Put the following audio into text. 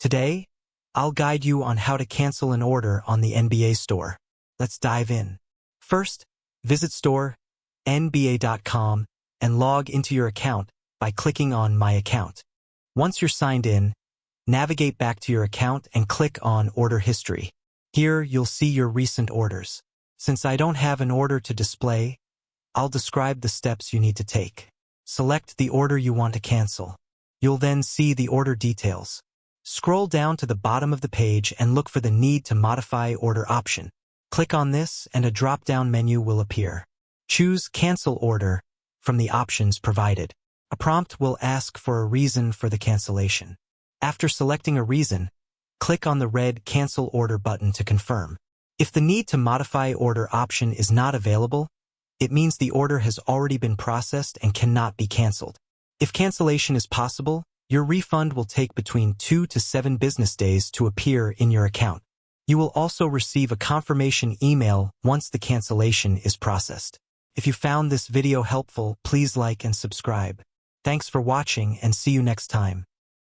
Today, I'll guide you on how to cancel an order on the NBA store. Let's dive in. First, visit store.nba.com and log into your account by clicking on My Account. Once you're signed in, navigate back to your account and click on Order History. Here, you'll see your recent orders. Since I don't have an order to display, I'll describe the steps you need to take. Select the order you want to cancel. You'll then see the order details. Scroll down to the bottom of the page and look for the Need to Modify Order option. Click on this and a drop-down menu will appear. Choose Cancel Order from the options provided. A prompt will ask for a reason for the cancellation. After selecting a reason, click on the red Cancel Order button to confirm. If the Need to Modify Order option is not available, it means the order has already been processed and cannot be canceled. If cancellation is possible, your refund will take between 2 to 7 business days to appear in your account. You will also receive a confirmation email once the cancellation is processed. If you found this video helpful, please like and subscribe. Thanks for watching and see you next time.